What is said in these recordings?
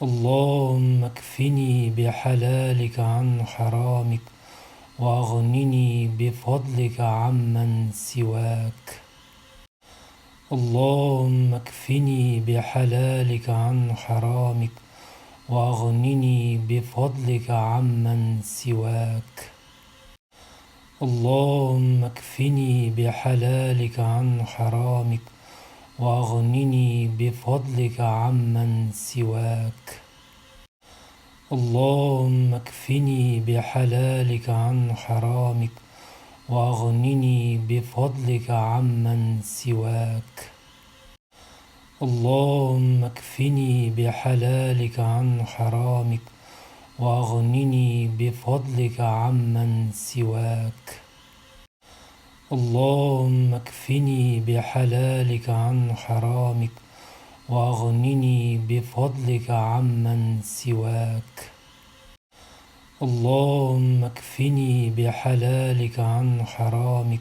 اللهم اكفني بحلالك عن حرامك وأغنني بفضلك عمن سواك. اللهم اكفني بحلالك عن حرامك وأغنني بفضلك عمن سواك. اللهم اكفني بحلالك عن حرامك وأغنني بفضلك عمن سواك. اللهم اكفني بحلالك عن حرامك وأغنني بفضلك عمن سواك. اللهم اكفني بحلالك عن حرامك وأغنني بفضلك عمن سواك. اللهم اكفني بحلالك عن حرامك وأغنني بفضلك عمن سواك. اللهم اكفني بحلالك عن حرامك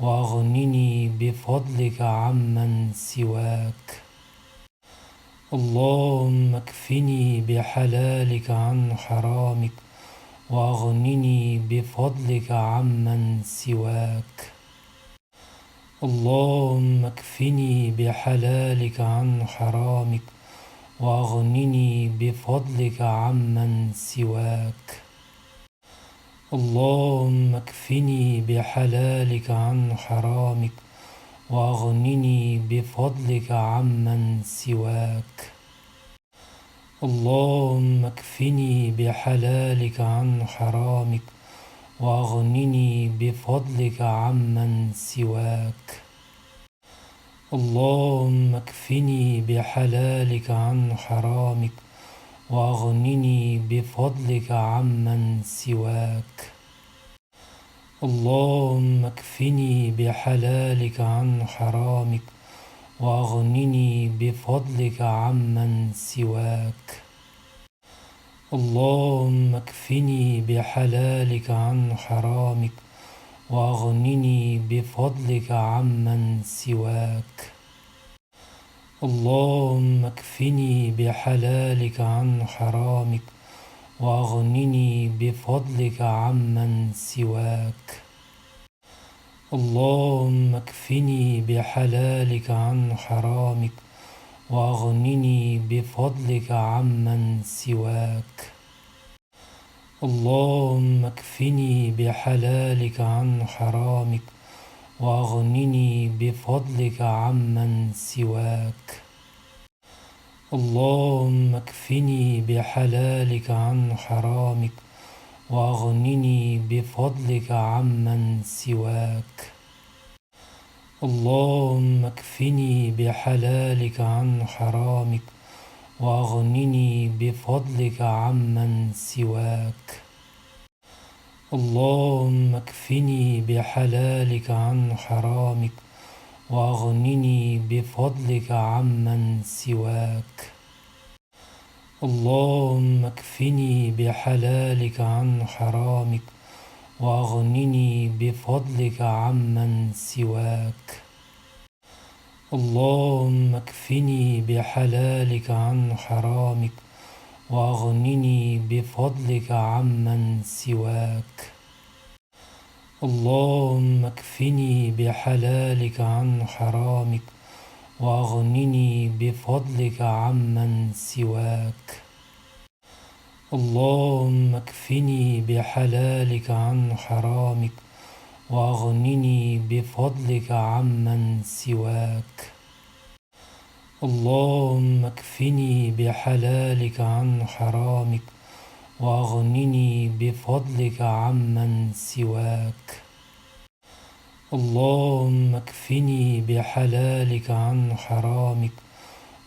وأغنني بفضلك عمن سواك. اللهم اكفني بحلالك عن حرامك وأغنني بفضلك عمن سواك. اللهم اكفني بحلالك عن حرامك وأغنني بفضلك عمن سواك. اللهم اكفني بحلالك عن حرامك وأغنني بفضلك عمن سواك. اللهم اكفني بحلالك عن حرامك وأغنني بفضلك عمن سواك. اللهم اكفني بحلالك عن حرامك وأغنني بفضلك عمن سواك. اللهم اكفني بحلالك عن حرامك وأغنني بفضلك عمن سواك. اللهم اكفني بحلالك عن حرامك وأغنني بفضلك عمن سواك. اللهم اكفني بحلالك عن حرامك وأغنني بفضلك عمن سواك. اللهم اكفني بحلالك عن حرامك وأغنني بفضلك عمن سواك. اللهم اكفني بحلالك عن حرامك وأغنني بفضلك عمن سواك. اللهم اكفني بحلالك عن حرامك وأغنني بفضلك عمن سواك. اللهم اكفني بحلالك عن حرامك وأغنني بفضلك عمن سواك. اللهم اكفني بحلالك عن حرامك وأغنني بفضلك عمن سواك. اللهم اكفني بحلالك عن حرامك وأغنني بفضلك عمن سواك. اللهم اكفني بحلالك عن حرامك وأغنني بفضلك عمن سواك. اللهم اكفني بحلالك عن حرامك وأغنني بفضلك عمن سواك. اللهم اكفني بحلالك عن حرامك وأغنني بفضلك عمن سواك. اللهم اكفني بحلالك عن حرامك وأغنني بفضلك عمن سواك. اللهم اكفني بحلالك عن حرامك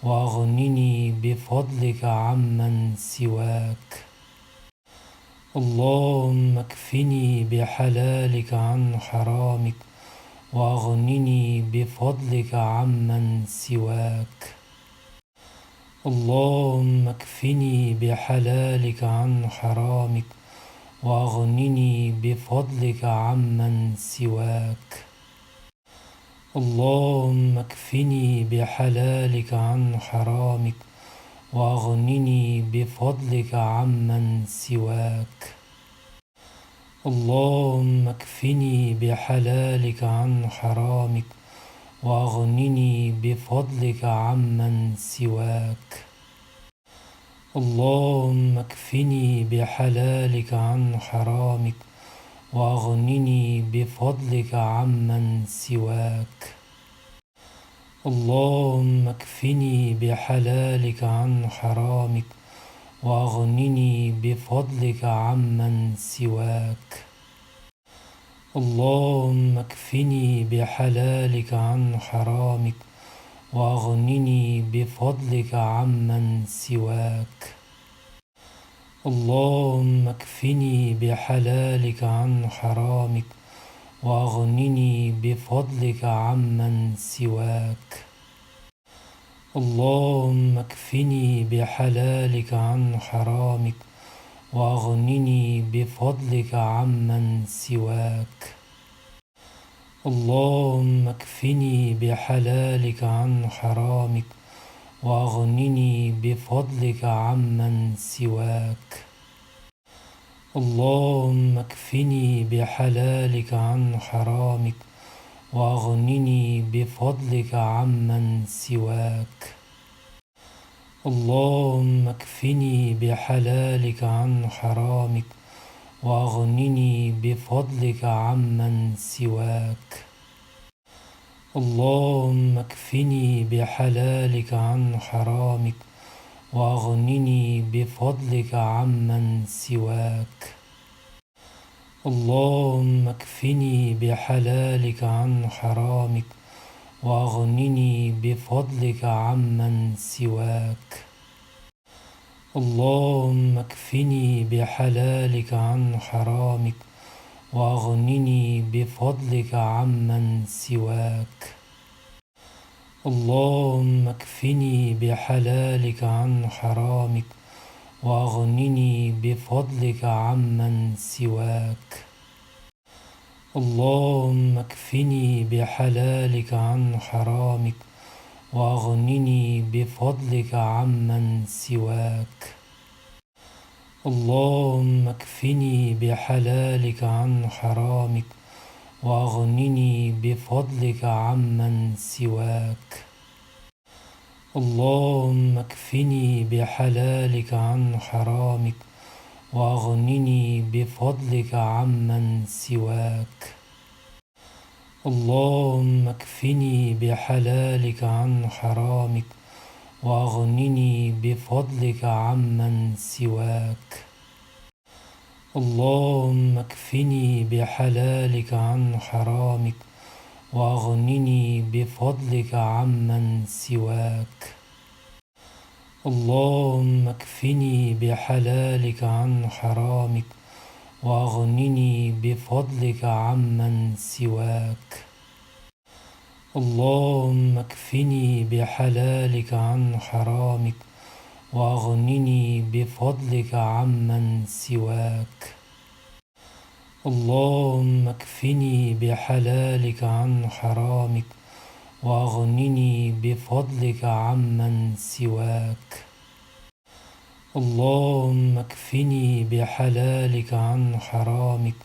وأغنني بفضلك عمن سواك. اللهم اكفني بحلالك عن حرامك وأغنني بفضلك عمن سواك. اللهم اكفني بحلالك عن حرامك وأغنني بفضلك عمن سواك. اللهم اكفني بحلالك عن حرامك وأغنني بفضلك عمن سواك. اللهم اكفني بحلالك عن حرامك، وأغنني بفضلك عمن سواك. اللهم اكفني بحلالك عن حرامك، وأغنني بفضلك عمن سواك. اللهم اكفني بحلالك عن حرامك، وأغنني بفضلك عمن سواك. اللهم اكفني بحلالك عن حرامك، وأغنني بفضلك عمن سواك. اللهم اكفني بحلالك عن حرامك، وأغنني بفضلك عمن سواك. اللهم اكفني بحلالك عن حرامك، وأغنني بفضلك عمن سواك. اللهم اكفني بحلالك عن حرامك، وأغنني بفضلك عمن سواك. اللهم اكفني بحلالك عن حرامك، وأغنني بفضلك عمن سواك. اللهم اكفني بحلالك عن حرامك، وأغنني بفضلك عمن سواك. اللهم اكفني بحلالك عن حرامك، وأغنني بفضلك عمن سواك. اللهم اكفني بحلالك عن حرامك، وأغنني بفضلك عمن سواك. اللهم اكفني بحلالك عن حرامك، وأغنني بفضلك عمن سواك. اللهم اكفني بحلالك عن حرامك، وأغنني بفضلك عمن سواك. اللهم اكفني بحلالك عن حرامك، وأغنني بفضلك عمن سواك. اللهم اكفني بحلالك عن حرامك، وأغنني بفضلك عمن سواك. اللهم اكفني بحلالك عن حرامك، وأغنني بفضلك عمن سواك. اللهم اكفني بحلالك عن حرامك، وأغنني بفضلك عمن سواك. اللهم اكفني بحلالك عن حرامك، وأغنني بفضلك عمن سواك. اللهم اكفني بحلالك عن حرامك، وأغنني بفضلك عمن سواك. اللهم اكفني بحلالك عن حرامك، وأغنني بفضلك عمن سواك. اللهم اكفني بحلالك عن حرامك، وأغنني بفضلك عمن سواك. اللهم اكفني بحلالك عن حرامك،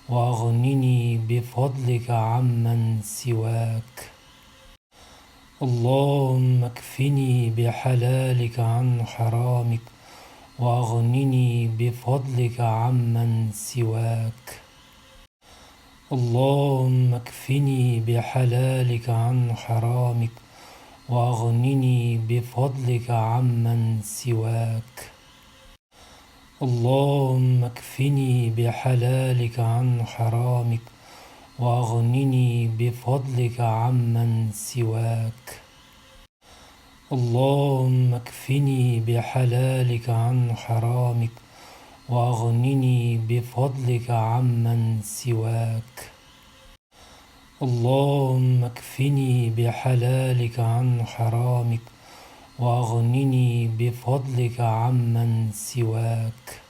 وأغنني بفضلك عمن سواك. اللهم اكفني بحلالك عن حرامك، وأغنني بفضلك عمن سواك. اللهم اكفني بحلالك عن حرامك، وأغنني بفضلك عمن سواك. اللهم اكفني بحلالك عن حرامك، وأغنني بفضلك عمن سواك. اللهم اكفني بحلالك عن حرامك، وأغنني بفضلك عمن سواك. اللهم اكفني بحلالك عن حرامك، وأغنني بفضلك عمن سواك.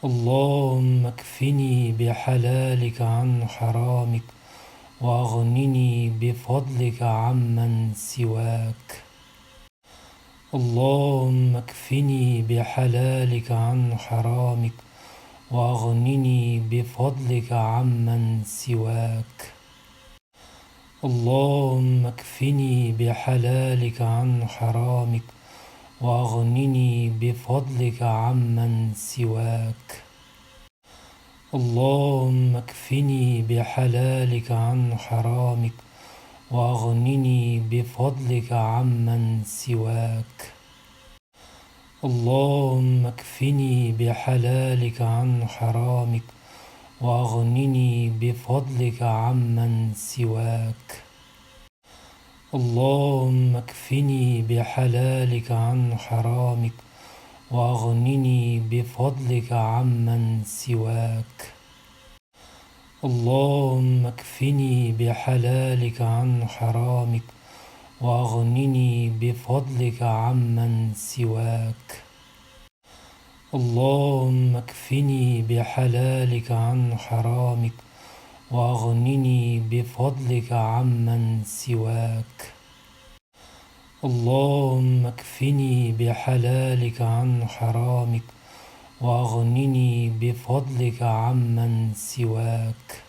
اللهم اكفني بحلالك عن حرامك، وأغنني بفضلك عمن سواك. اللهم اكفني بحلالك عن حرامك وأغنني بفضلك عمن سواك. اللهم اكفني بحلالك عن حرامك وأغنني بفضلك عمن سواك. اللهم اكفني بحلالك عن حرامك وأغنني بفضلك عمن سواك. اللهم اكفني بحلالك عن حرامك وأغنني بفضلك عمن سواك. اللهم اكفني بحلالك عن حرامك وأغنني بفضلك عمن سواك. اللهم اكفني بحلالك عن حرامك وأغنني بفضلك عمن سواك. اللهم اكفني بحلالك عن حرامك وأغنني بفضلك عمن سواك. اللهم اكفني بحلالك عن حرامك وأغنني بفضلك عمن سواك.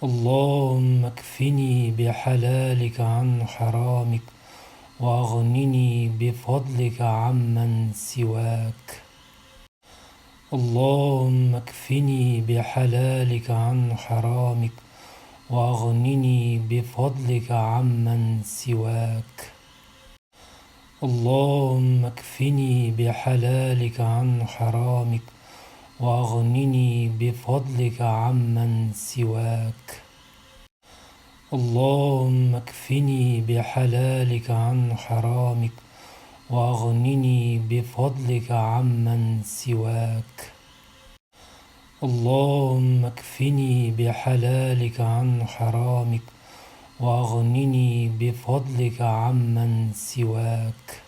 اللهم اكفني بحلالك عن حرامك وأغنني بفضلك عمن سواك. اللهم اكفني بحلالك عن حرامك وأغنني بفضلك عمن سواك. اللهم اكفني بحلالك عن حرامك وأغنني بفضلك عمن سواك. اللهم اكفني بحلالك عن حرامك وأغنني بفضلك عمن سواك. اللهم اكفني بحلالك عن حرامك وأغنني بفضلك عمن سواك.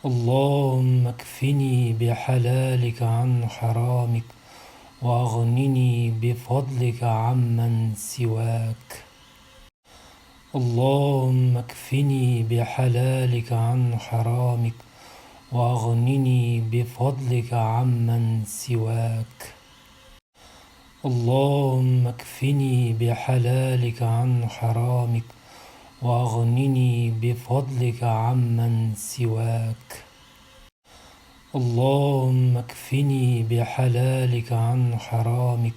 اللهم اكفني بحلالك عن حرامك وأغنني بفضلك عمن سواك. اللهم اكفني بحلالك عن حرامك وأغنني بفضلك عمن سواك. اللهم اكفني بحلالك عن حرامك وأغنني بفضلك عمن سواك. اللهم اكفني بحلالك عن حرامك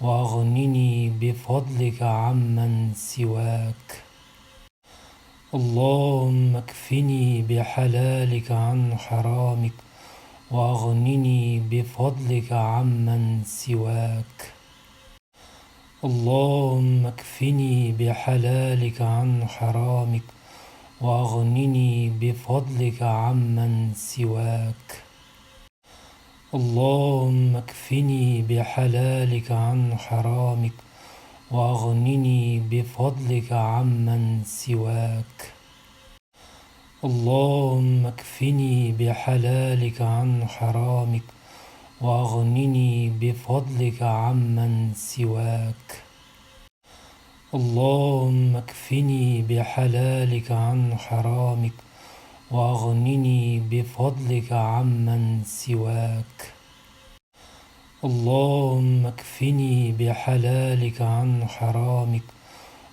وأغنني بفضلك عمن سواك. اللهم اكفني بحلالك عن حرامك وأغنني بفضلك عمن سواك. اللهم اكفني بحلالك عن حرامك وأغنني بفضلك عمن سواك. اللهم اكفني بحلالك عن حرامك وأغنني بفضلك عمن سواك. اللهم اكفني بحلالك عن حرامك وأغنني بفضلك عمن سواك. اللهم اكفني بحلالك عن حرامك وأغنني بفضلك عمن سواك. اللهم اكفني بحلالك عن حرامك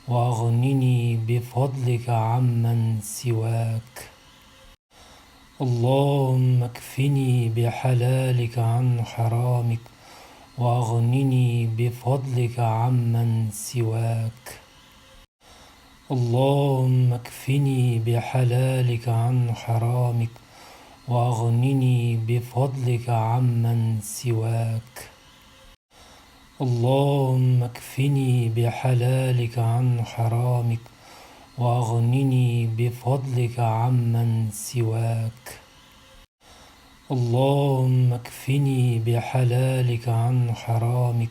وأغنني بفضلك عمن سواك. اللهم اكفني بحلالك عن حرامك وأغنني بفضلك عمن سواك. اللهم اكفني بحلالك عن حرامك وأغنني بفضلك عمن سواك. اللهم اكفني بحلالك عن حرامك وأغنني بفضلك عمن سواك. اللهم اكفني بحلالك عن حرامك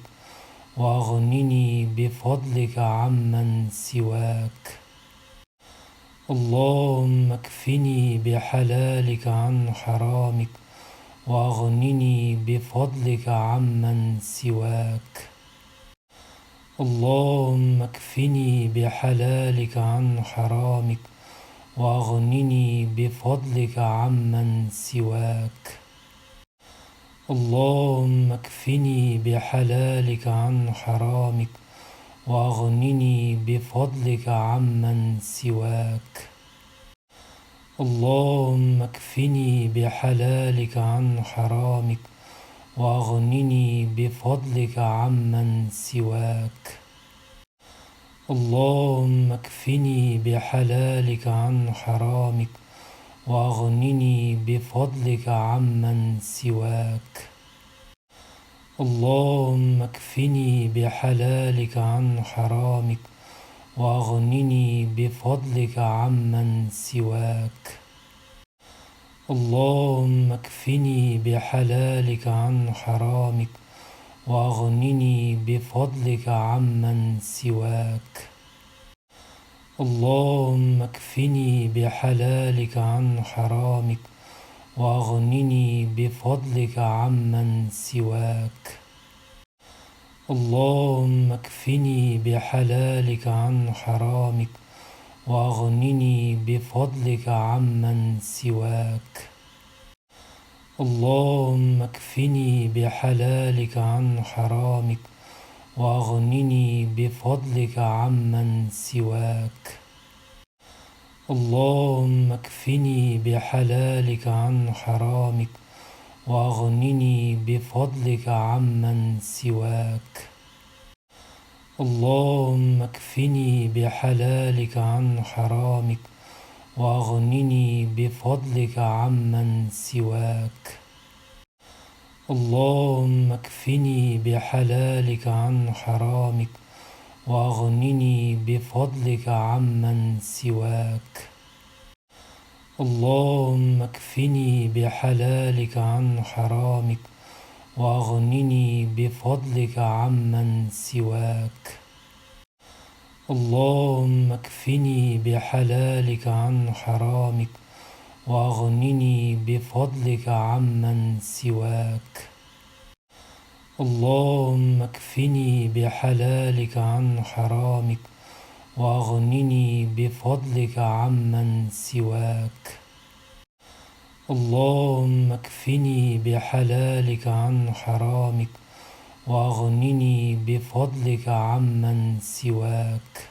وأغنني بفضلك عمن سواك. اللهم اكفني بحلالك عن حرامك وأغنني بفضلك عمن سواك. اللهم اكفني بحلالك عن حرامك وأغنني بفضلك عمن سواك. اللهم اكفني بحلالك عن حرامك وأغنني بفضلك عمن سواك. اللهم اكفني بحلالك عن حرامك وأغنني بفضلك عمن سواك. اللهم اكفني بحلالك عن حرامك وأغنني بفضلك عمن سواك. اللهم اكفني بحلالك عن حرامك وأغنني بفضلك عمن سواك. اللهم اكفني بحلالك عن حرامك وأغنني بفضلك عمن سواك. اللهم اكفني بحلالك عن حرامك وأغنني بفضلك عمن سواك. اللهم اكفني بحلالك عن حرامك وأغنني بفضلك عمن سواك. اللهم اكفني بحلالك عن حرامك وأغنني بفضلك عمن سواك. اللهم اكفني بحلالك عن حرامك وأغنني بفضلك عمن سواك. اللهم اكفني بحلالك عن حرامك وأغنني بفضلك عمن سواك. اللهم اكفني بحلالك عن حرامك وأغنني بفضلك عمن سواك. اللهم اكفني بحلالك عن حرامك وأغنني بفضلك عمن سواك. اللهم اكفني بحلالك عن حرامك وأغنني بفضلك عمن سواك. اللهم اكفني بحلالك عن حرامك وأغنني بفضلك عمن سواك. اللهم اكفني بحلالك عن حرامك وأغنني بفضلك عمن سواك.